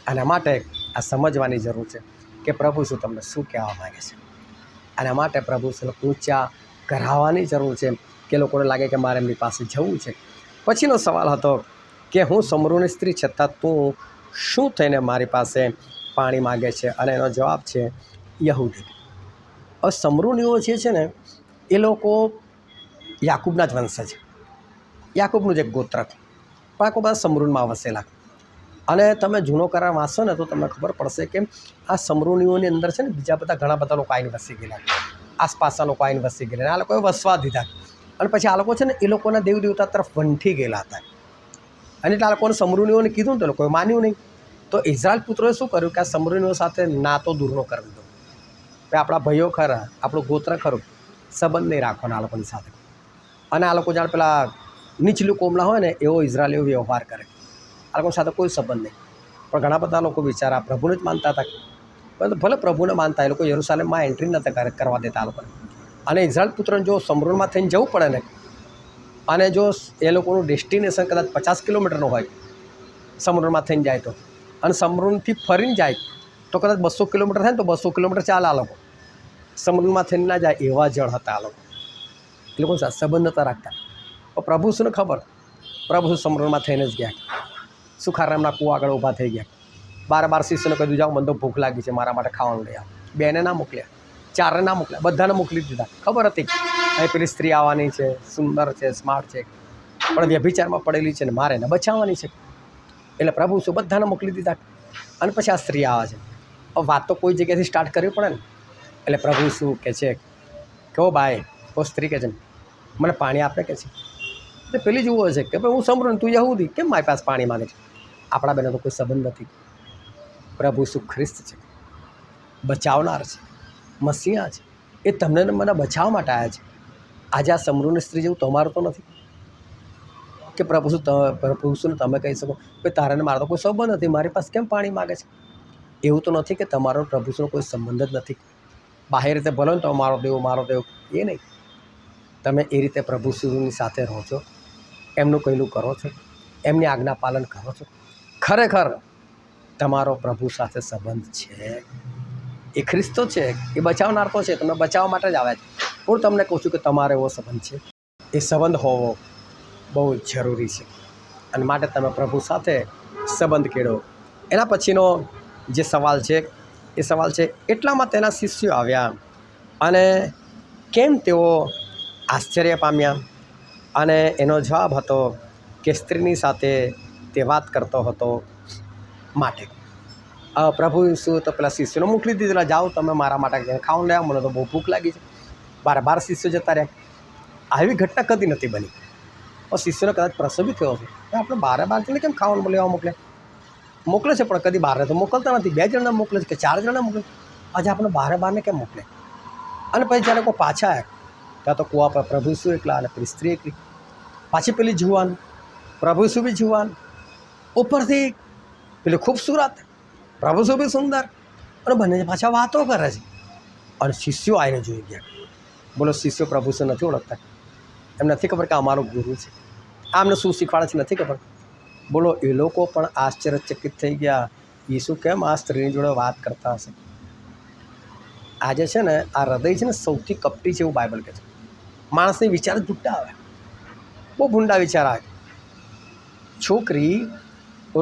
આના માટે આ સમજવાની જરૂર છે કે પ્રભુ શું તમને શું કહેવા માગે છે. આના માટે પ્રભુ શું ઊંચા કરાવવાની જરૂર છે કે લોકોને લાગે કે મારે એમની પાસે જવું છે. પછીનો સવાલ હતો કે હું સમરૂની સ્ત્રી છતાં તું શું થઈને મારી પાસે પાણી માગે છે? અને એનો જવાબ છે યહૂદી. હવે સમરૂનીઓ જે છે ને, એ લોકો યાકૂબના જ વંશ છે. યાકૂબનું જ એક ગોત્ર, પણ આખો બધા સમરૂનમાં વસેલા. અને તમે જૂનો કરાર વાંચશો ને તો તમને ખબર પડશે કે આ સમરૂનીઓની અંદર છે ને બીજા બધા ઘણા બધા લોકો આવીને વસી ગયેલા, આસપાસના લોકો આવીને વસી ગયેલા. આ લોકોએ વસવા દીધા, અને પછી આ લોકો છે ને એ લોકોના દેવ દેવતા તરફ વંઠી ગયેલા હતા. અને એટલે આ લોકોને સમરૂનીઓને કીધું ને તો લોકોએ માન્યું નહીં. તો ઇઝરાયલ પુત્રોએ શું કર્યું કે આ સમરૂનીઓ સાથે નાતો દૂરનો કરી દીધો. આપણા ભાઈઓ ખરા, આપણું ગોત્ર ખરું, સંબંધ નહીં રાખવાના આ લોકોની સાથે. અને આ લોકો જાણે પેલા નીચલું કોમલા હોય ને એવો ઇઝરાયલીઓ વ્યવહાર કરે. આ લોકો સાથે કોઈ સંબંધ નહીં. પણ ઘણા બધા લોકો બિચારા પ્રભુને જ માનતા હતા. પરંતુ ભલે પ્રભુને માનતા, એ લોકો યરૂશાલેમમાં એન્ટ્રી નહોતા કરવા દેતા આ લોકોને. અને ઇઝરાયલ પુત્રને જો સમરૂનમાં થઈને જવું પડે ને, અને જો એ લોકોનું ડેસ્ટિનેશન કદાચ 50 કિલોમીટરનું હોય, સમરૂનમાં થઈને જાય તો, અને સમરૂનથી ફરીને જાય તો કદાચ 200 કિલોમીટર થાય ને તો 200 કિલોમીટર ચાલે આ લોકો. સમરૂનમાં થઈને ના જાય એવા જળ હતા આ લોકો. એ લોકો સંબંધ નહોતા રાખતા. પણ પ્રભુ શુંને ખબર, પ્રભુ સમરૂનમાં થઈને જ ગયા. સુખારામના કૂવા આગળ ઊભા થઈ ગયા. 12 શિષ્યને કહી દીધું, જાઓ મને તો ભૂખ લાગી છે, મારા માટે ખાવાનું લઈ આવો. 2ને ના મોકલ્યા, 4ને ના મોકલ્યા, બધાને મોકલી દીધા. ખબર હતી અહીં પેલી સ્ત્રી આવવાની છે, સુંદર છે, સ્માર્ટ છે, પણ વ્યભિચારમાં પડેલી છે ને મારે એને બચાવવાની છે. એટલે પ્રભુ શું બધાને મોકલી દીધા. અને પછી આ સ્ત્રી આવે છે. હવે વાત તો કોઈ જગ્યાએથી સ્ટાર્ટ કરવી પડે ને. એટલે પ્રભુ શું કહે છે કે ઓ ભાઈ, ઓ સ્ત્રી કહે છે મને પાણી આપે કે છે. એટલે પેલી જુઓ છે કે ભાઈ હું સમરું, તું યહૂદી, કેમ મારી પાસે પાણી માગે છે? આપણા બેનો તો કોઈ સંબંધ નથી. પ્રભુ શું ખ્રિસ્ત છે, બચાવનાર છે, મસીહા છે. એ તમને મને બચાવવા માટે આવ્યા છે. આજે આ સમરૂની સ્ત્રી જેવું તમારું તો નથી કે પ્રભુ શું તમે કહી શકો કે તારે ને મારો તો કોઈ સંબંધ નથી, મારી પાસે કેમ પાણી માગે છે? એવું તો નથી કે તમારો પ્રભુ શું કોઈ સંબંધ જ નથી. બાહ્ય રીતે ભલો ને તો મારો દેવ એ નહીં. તમે એ રીતે પ્રભુ શુની સાથે રહો છો, એમનું કહેલું કરો છો, એમની આજ્ઞા પાલન કરો છો. ખરેખર તમારો પ્રભુ સાથે સંબંધ છે. એ ખ્રિસ્તો છે, એ બચાવનાર તો છે, તમને બચાવવા માટે જ આવ્યા છે. હું તમને કહું છું કે તમારે એવો સંબંધ છે. એ સંબંધ હોવો બહુ જરૂરી છે. અને માટે તમે પ્રભુ સાથે સંબંધ કેળવો. એના પછીનો જે સવાલ છે એ સવાલ છે, એટલામાં તેના શિષ્યો આવ્યા અને કેમ તેઓ આશ્ચર્ય પામ્યા? અને એનો જવાબ હતો કે સ્ત્રીની સાથે તે વાત કરતો હતો માટે. પ્રભુ ઈસુ તો પેલા શિષ્યોને મોકલી દીધેલા, જાઓ તમે મારા માટે ખાવાનું લે આવો, મને તો બહુ ભૂખ લાગી છે. 12 શિષ્યો જતા રહ્યા. આવી ઘટના કદી નથી બની. શિષ્યોને કદાચ પ્રસવ બી થયો છે, આપણે 12 જણને કેમ ખાવાનું લેવા મોકલે છે, પણ કદી 12 તો મોકલતા નથી. 2 જણને મોકલે છે કે 4 જણને મોકલે. આજે આપણે 12 કેમ મોકલે? અને પછી જ્યારે કોઈ પાછા આવ્યા ત્યાં તો કુવા પર પ્રભુ ઈસુ એકલા અને પેલી સ્ત્રી એકલી. પાછી પેલી જુવાન, પ્રભુ ઈસુ બી જુવાન, ઉપરથી પેલી ખૂબસૂરત, પ્રભુ ઈસુ બી સુંદર, અને બંને પાછા વાતો કરે છે. અને શિષ્યો આવીને જોઈ ગયા. બોલો, શિષ્યો પ્રભુ ઈસુ નથી ઓળખતા? એમ નથી ખબર કે અમારો ગુરુ છે, આમને શું શીખવાડે છે નથી ખબર? બોલો, એ લોકો પણ આશ્ચર્યચકિત થઈ ગયા. ઈસુ કેમ આ સ્ત્રીની જોડે વાત કરતા હશે? આજે છે ને આ હૃદય છે ને સૌથી કપટી છે એવું બાઇબલ કહે છે. માણસને વિચાર જ જુટ્ટા આવે, બહુ ભૂંડા વિચાર આવે. છોકરી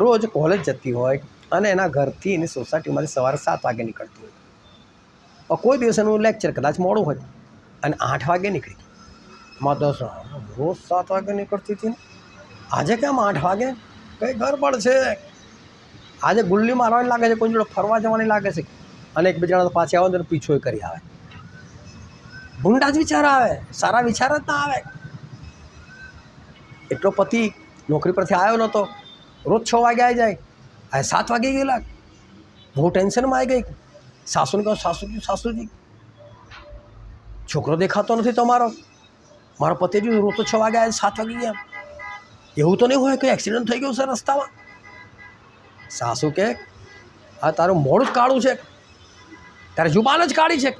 રોજ કોલેજ જતી હોય અને એના ઘરથી એની સોસાયટીમાંથી સવારે 7 વાગે નીકળતી હોય. કોઈ દિવસ એનું લેક્ચર કદાચ મોડું હોય અને 8 વાગે નીકળી. માં 10 રોજ 7 વાગે નીકળતી હતી ને આજે કેમ 8 વાગે? કંઈ ગરબડ છે. આજે ગુલ્લી મારવાની લાગે છે, કોઈ જોડે ફરવા જવાની લાગે છે, અને એકબીજાને પાછી આવે તો પીછો કરી આવે. ભૂંડા જ વિચાર આવે, સારા વિચાર જ ના આવે. એટલો પતિ નોકરી પરથી આવ્યો નહોતો, રોજ 6 વાગે આવી જાય, આ 7 વાગે ગયેલા. બહુ ટેન્શનમાં આવી ગઈ. સાસુને કહો, સાસુજી છોકરો દેખાતો નથી તમારો. મારો પતિ જો રોજ તો 6 વાગે આવે, 7 વાગે ગયા. એવું તો નહીં હોય કે એક્સિડન્ટ થઈ ગયું છે રસ્તામાં? સાસુ કે આ તારું મોડું જ કાળું છે, તારે જુબાન જ કાઢી છે,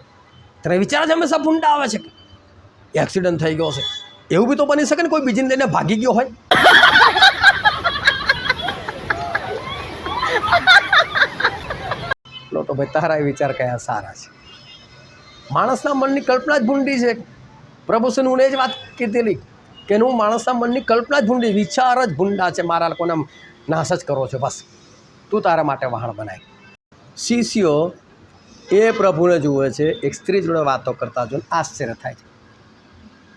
તારે વિચાર જ હંમેશા ભૂંડા આવે છે. એક્સિડન્ટ થઈ ગયો છે, એવું બી તો બની શકે ને કોઈ બીજીને લઈને ભાગી ગયો હોય. તો ભાઈ તારા વિચાર કયા સારા છે? માણસના મનની કલ્પના જ ભૂંડી છે. પ્રભુ હું એ જ વાત કીધેલી કે હું માણસના મનની કલ્પના જ ભૂંડી, વિચાર જ ભૂંડા છે. મારા લોકોને નાશ જ કરો છો, બસ તું તારા માટે વહાણ બનાય. શિષ્યો એ પ્રભુને જુએ છે, એક સ્ત્રી જોડે વાતો કરતા જોઈને આશ્ચર્ય થાય છે.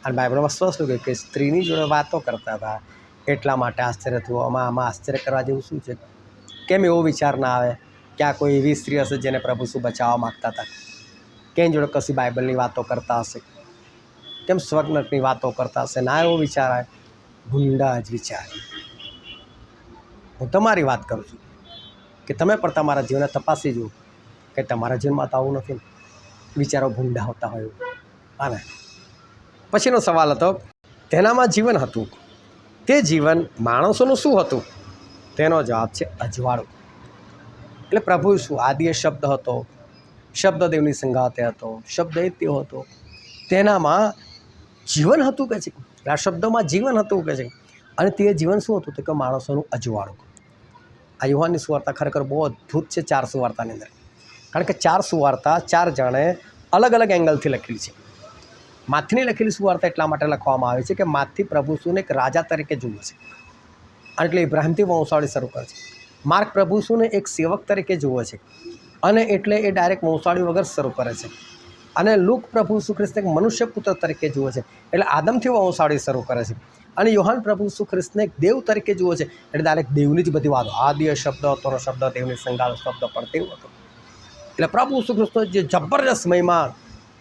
અને બાઇબલમાં સ્પષ્ટ કહ્યું કે સ્ત્રીની જોડે વાતો કરતા હતા એટલા માટે આશ્ચર્ય થયું. આમાં આશ્ચર્ય કરવા જેવું શું છે? કેમ એવો વિચાર ના આવે કે આ કોઈ એવી સ્ત્રી હશે જેને પ્રભુ શું બચાવવા માગતા હતા? કેમ જોડે કશી બાઇબલની વાતો કરતા હશે? કેમ સ્વર્ગની વાતો કરતા હશે? ના એવો વિચાર આવે, ભૂંડા જ વિચાર. હું તમારી વાત કરું છું કે તમે પણ તમારા જીવનને તપાસી જુઓ કે તમારા જીવનમાં તો આવું નથી ને, વિચારો ભૂંડા હોતા હોય. હા ને? પછીનો સવાલ હતો, તેનામાં જીવન હતું, તે જીવન માણસોનું શું હતું? તેનો જવાબ છે અજવાળું. એટલે પ્રભુ શું આદિ શબ્દ હતો, શબ્દ દેવની સંગાતે હતો, શબ્દ એ તેઓ હતો, તેનામાં જીવન હતું કે છે. આ શબ્દોમાં જીવન હતું કે છે. અને તે જીવન શું હતું? તો કે માણસોનું અજવાળું. આ યુહાનની સુવાર્તા ખરેખર બહુ અદ્ભુત છે 4 સુવાર્તાની અંદર, કારણ કે 4 સુવાર્તા 4 જણે અલગ અલગ એંગલથી લખેલી છે. માથીની લખેલી સુવાર્તા એટલા માટે લખવામાં આવે છે કે માથી પ્રભુ શુને એક રાજા તરીકે જુએ છે, એટલે ઇબ્રાહિમથી વંશાવળી શરૂ કરે છે. માર્ક પ્રભુ શુને એક સેવક તરીકે જુએ છે, અને એટલે એ ડાયરેક્ટ વંશાવળી વગર શરૂ કરે છે. અને લુક પ્રભુ ઈસુ ખ્રિસ્તને એક મનુષ્ય પુત્ર તરીકે જુએ છે, એટલે આદમથી વંશાવળી શરૂ કરે છે. અને યોહાન પ્રભુ ઈસુ ખ્રિસ્તને એક દેવ તરીકે જુએ છે, એટલે ડાયરેક્ટ દેવની જ બધી વાતો. આદિ શબ્દ હતો, શબ્દ દેવની સંગાત શબ્દ પણ તેવું હતું. એટલે પ્રભુ ઈસુ ખ્રિસ્તનો જે જબરજસ્ત મહિમા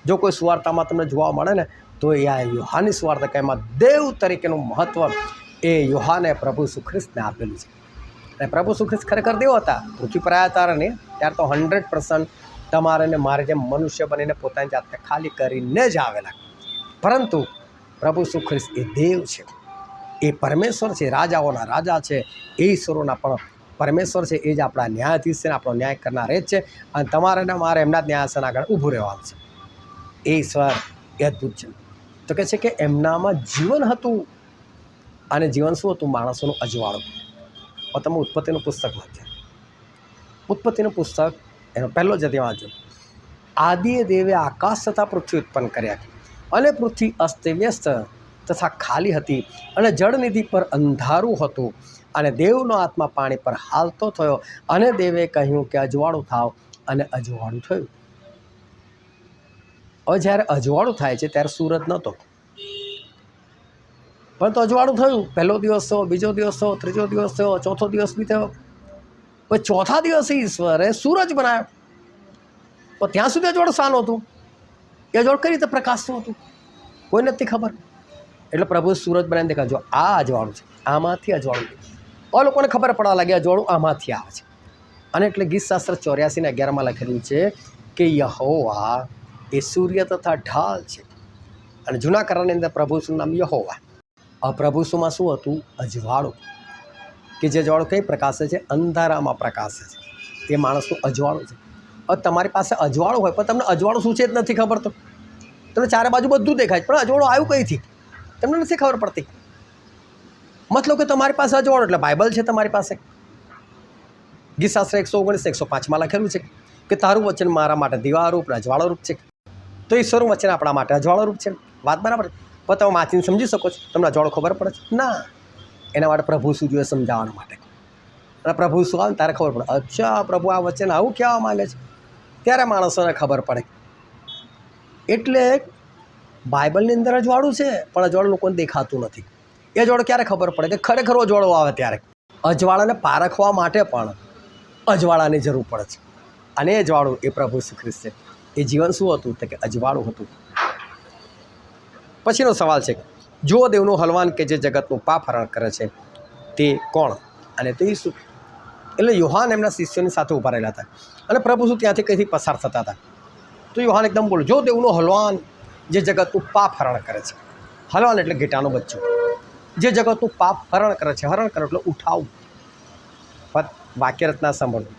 જો કોઈ સુવાર્તામાં તમને જોવા મળે ને તો એ આ યોહાનની સુવાર્તા કે એમાં દેવ તરીકેનું મહત્ત્વ એ યોહાને પ્રભુ ઈસુ ખ્રિસ્તને આપેલું છે. અને પ્રભુ ઈસુ ખ્રિસ્ત ખરેખર દેવ હતા. પૃથ્વી પર આવ્યા તારે નહીં, ત્યારે તો 100% તમારે ને મારે જેમ મનુષ્ય બનીને પોતાની જાતને ખાલી કરીને જ આવેલા. પરંતુ પ્રભુ ઈસુ ખ્રિસ્ત એ દેવ છે, એ પરમેશ્વર છે, રાજાઓના રાજા છે, એ ઈશ્વરોના પણ પરમેશ્વર છે. એ જ આપણા ન્યાયાધીશ છે, આપણો ન્યાય કરનાર એ જ છે. અને તમારે ને મારે એમના જ ન્યાયાસન આગળ ઊભું રહેવાનું છે. એ ઈશ્વર એ અદ્ભુત છે. તો કહે છે કે એમનામાં જીવન હતું, અને જીવન શું હતું? માણસોનું અજવાળું. તમે ઉત્પત્તિનું પુસ્તક વાંચો, ઉત્પત્તિનું પુસ્તક એનો પહેલો જ અધ્યાય વાંચો. આદિએ દેવે આકાશ તથા પૃથ્વી ઉત્પન્ન કર્યા, અને પૃથ્વી અસ્તવ્યસ્ત તથા ખાલી હતી, અને જળનિધિ પર અંધારું હતું, અને દેવનો આત્મા પાણી પર હાલતો થયો અને દેવે કહ્યું કે અજવાળું થાવ, અને અજવાળું થયું. હવે જ્યારે અજવાળું થાય છે ત્યારે સૂરજ નહોતો, પરંતુ અજવાળું થયું. પહેલો દિવસ થયો, બીજો દિવસ થયો, ત્રીજો દિવસ થયો, ચોથો દિવસ બી થયો. પછી ચોથા દિવસે ઈશ્વરે સૂરજ બનાવ્યો. પણ ત્યાં સુધી અજવાળું શાનું હતું? એ અજવાળું કઈ રીતે પ્રકાશતું હતું કોઈ નથી ખબર. એટલે પ્રભુ સૂરજ બનાવીને દેખાડજો આ અજવાળું છે, આમાંથી અજવાળું. આ લોકોને ખબર પડવા લાગી અજવાળું આમાંથી આવે છે. અને એટલે ગીતશાસ્ત્ર 84:11 લખેલું છે કે યહોવા એ સૂર્ય તથા ઢાલ છે. અને જૂના કરારની અંદર પ્રભુનું નામ યહોવા. આ પ્રભુમાં શું હતું? અજવાળું. કે જે અજવાળું કઈ પ્રકાશે છે? અંધારામાં પ્રકાશે છે. તે માણસનું અજવાળું છે. હવે તમારી પાસે અજવાળું હોય પણ તમને અજવાળું શું છે જ નથી ખબર. તો તમને ચારે બાજુ બધું દેખાય પણ અજવાળું આવ્યું કઈથી તમને નથી ખબર પડતી. મતલબ કે તમારી પાસે અજવાળું એટલે બાઇબલ છે તમારી પાસે. ગીતશાસ્ત્ર 119:105 લખેલું છે કે તારું વચન મારા માટે દીવારૂપ અને અજવાળારૂપ છે. તો ઈશ્વરનું વચન આપણા માટે અજવાળારૂપ છે. વાત બરાબર. પણ તમે વાંચીને સમજી શકો છો? તમને અજવાળું ખબર પડે છે? ના. એના માટે પ્રભુ શું જોઈએ સમજાવવા માટે. અને પ્રભુ શું આવે તારે ખબર પડે. અચ્છા, પ્રભુ આ વચન આવું કહેવા માંગે છે. ત્યારે માણસોને ખબર પડે. એટલે બાઇબલની અંદર અજવાળું છે પણ અજવાળું લોકોને દેખાતું નથી. એ અજવાળું ક્યારે ખબર પડે? કે ખરેખર અજવાળું આવે ત્યારે. અજવાળાને પારખવા માટે પણ અજવાળાની જરૂર પડે છે. અને એ અજવાળું એ પ્રભુ ઈસુ ખ્રિસ્ત છે. એ જીવન શું હતું? તો કે અજવાળું હતું. પછીનો સવાલ છે, જો દેવનું હલવાન કે જે જગતનું પાપ હરણ કરે છે તે કોણ? અને તે ઈસુ. એટલે યોહાન એમના શિષ્યોની સાથે ઊભા રહેલા હતા અને પ્રભુ શું ત્યાંથી કંઈથી પસાર થતા હતા. તો યોહાન એકદમ બોલ્યો, જો દેવનું હલવાન જે જગતનું પાપ હરણ કરે છે. હલવાન એટલે ઘેટાનું બચ્ચું. જે જગતનું પાપ હરણ કરે છે. હરણ કરે એટલે ઉઠાવવું. પણ વાક્ય રચના સાંભળવું.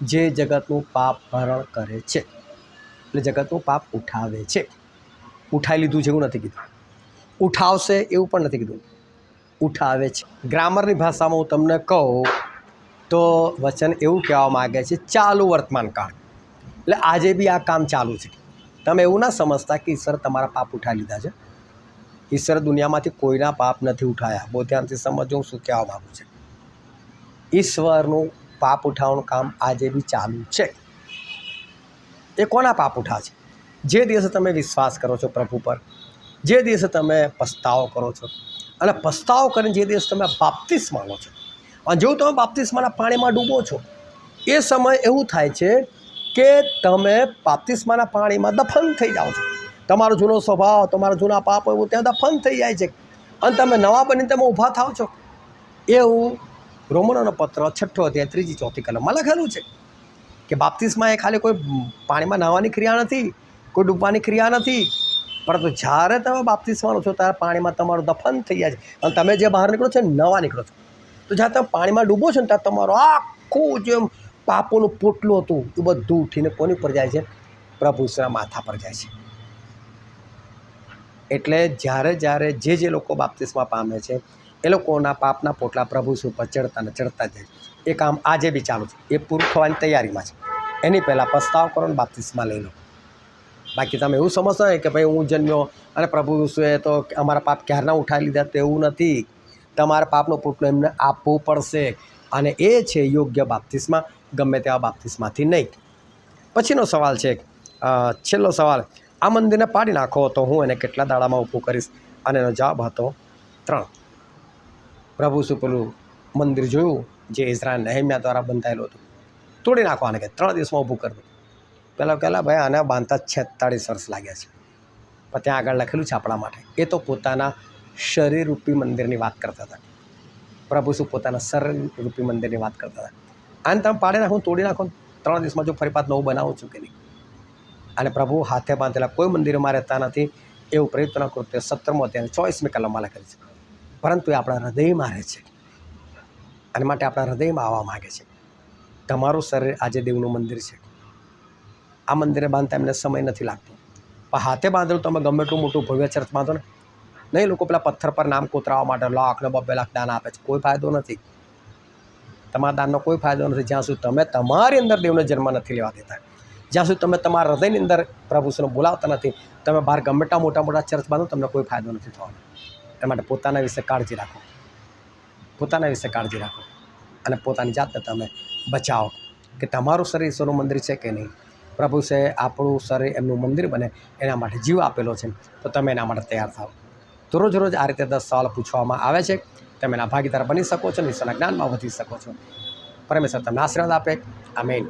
જે જગતનું પાપ હરણ કરે છે એટલે જગતનું પાપ ઉઠાવે છે. ઉઠાવી લીધું છે એવું નથી કીધું. ઉઠાવશે એવું પણ નથી કીધું. ઉઠાવે છે. ગ્રામરની ભાષામાં હું તમને કહું તો વચન એવું કહેવા માગે છે ચાલુ વર્તમાન કાળ. એટલે આજે બી આ કામ ચાલુ છે. તમે એવું ના સમજતા કે ઈશ્વર તમારા પાપ ઉઠાવી લીધા છે. ઈશ્વર દુનિયામાંથી કોઈના પાપ નથી ઉઠાવ્યા. બહુ ધ્યાનથી સમજો હું શું કહેવા માગું છું. ઈશ્વરનું પાપ ઉઠાવવાનું કામ આજે બી ચાલુ છે. એ કોના પાપ ઉઠાવે છે? જે દિવસે તમે વિશ્વાસ કરો છો પ્રભુ પર, જે દિવસે તમે પસ્તાવો કરો છો, અને પસ્તાવો કરીને જે દિવસે તમે બાપ્તિસ્મા લો છો, અને જેવું તમે બાપ્તિસ્માના પાણીમાં ડૂબો છો એ સમય એવું થાય છે કે તમે બાપ્તિસ્માના પાણીમાં દફન થઈ જાઓ છો. તમારો જૂનો સ્વભાવ, તમારા જૂના પાપ એવું ત્યાં દફન થઈ જાય છે અને તમે નવા બનીને તમે ઊભા થાવ છો. એવું રોમનોનો પત્ર 6 અધ્યાય 3-4 કલમમાં લખેલું છે કે બાપ્તિસ્મા એ ખાલી કોઈ પાણીમાં નાહવાની ક્રિયા નથી, કોઈ ડૂબવાની ક્રિયા નથી. પરંતુ જ્યારે તમે બાપ્તિસ્મા લો છો ત્યારે પાણીમાં તમારું દફન થઈ જાય છે અને તમે જે બહાર નીકળો છો નવા નીકળો છો. તો જ્યારે તમે પાણીમાં ડૂબો છો ને ત્યારે તમારું આખું જેમ પાપોનું પોટલું હતું એ બધું ઉઠીને કોની પર જાય છે? પ્રભુ ઈસુના માથા પર જાય છે. એટલે જ્યારે જે લોકો બાપ્તિસ્મા પામે છે એ લોકોના પાપના પોટલા પ્રભુ ઈસુ પર ચડતા ને ચડતા જાય. એ કામ આજે બી ચાલુ છે. એ પૂરું થવાની તૈયારીમાં છે. એની પહેલાં પસ્તાવ કરો ને બાપ્તિસ્મા લઈ લો. બાકી તમે એવું સમજતા હોય કે ભાઈ હું જન્મ્યો અને પ્રભુ ઈસુએ તો અમારા પાપ ક્યારના ઉઠાવી લીધા, તો એવું નથી. તમારા પાપનો પોટલો એમને આપવું પડશે અને એ છે યોગ્ય બાપ્તિસ્મા, ગમે તેવા બાપ્તિસ્માથી નહીં. પછીનો સવાલ છે, છેલ્લો સવાલ, આ મંદિરને પાડી નાખો તો હું એને કેટલા દાડામાં ઊભું કરીશ? અને એનો જવાબ હતો 3. પ્રભુ ઈસુ પેલું મંદિર જોયું જે ઇઝરાયલ નેહમ્યા દ્વારા બંધાયેલું હતું, તોડી નાખવાને કે 3 દિવસમાં ઊભું કરી દઉં. પહેલાં ભાઈ આને બાંધતા 46 વર્ષ લાગ્યા છે. પણ ત્યાં આગળ લખેલું છે આપણા માટે. એ તો પોતાના શરીરરૂપી મંદિરની વાત કરતા હતા. પ્રભુ ઈસુ પોતાના શરીરરૂપી મંદિરની વાત કરતા હતા. આને તમે પાડી નાખો, તોડી નાખો, 3 દિવસમાં જો ફરી પાછું નવું બનાવું છું કે નહીં. અને પ્રભુ હાથે બાંધેલા કોઈ મંદિરમાં રહેતા નથી એવું પ્રેરિતોના કૃત્ય 17 અધ્યાય 24મી કલમમાં લખેલું છે. પરંતુ એ આપણા હૃદયમાં રહે છે અને માટે આપણા હૃદયમાં આવવા માગે છે. તમારું શરીર આજે દેવનું મંદિર છે. આ મંદિરે બાંધતા એમને સમય નથી લાગતો. પણ હાથે બાંધેલું તમે ગમે એટલું મોટું ભવ્ય ચર્ચ બાંધો ને, નહીં લોકો પેલા પથ્થર પર નામ કોતરાવવા માટે લાખ ને 2 લાખ દાન આપે છે. કોઈ ફાયદો નથી. તમારા દાનનો કોઈ ફાયદો નથી જ્યાં સુધી તમે તમારી અંદર દેવનો જન્મ નથી લેવા દેતા. જ્યાં સુધી તમે તમારા હૃદયની અંદર પ્રભુ ઈસુને બોલાવતા નથી. તમે બહાર ગમે એટલા મોટા ચર્ચ બાંધો, તમને કોઈ ફાયદો નથી થવાનો. એ માટે પોતાના વિશે કાળજી રાખો. પોતાના વિશે કાળજી રાખો અને પોતાની જાતને તમે બચાવો કે તમારું શરીર ઈશ્વરનું મંદિર છે કે નહીં. પ્રભુ છે આપણું શરીર એમનું મંદિર બને એના માટે જીવ આપેલો છે, તો તમે એના માટે તૈયાર થાઓ. તો રોજ રોજ આ રીતે 10 સવાલ પૂછવામાં આવે છે. તમે એના ભાગીદાર બની શકો છો અને ઈશ્વરના જ્ઞાનમાં વધી શકો છો. પરમેશ્વર તમને આશીર્વાદ આપે. આમેન.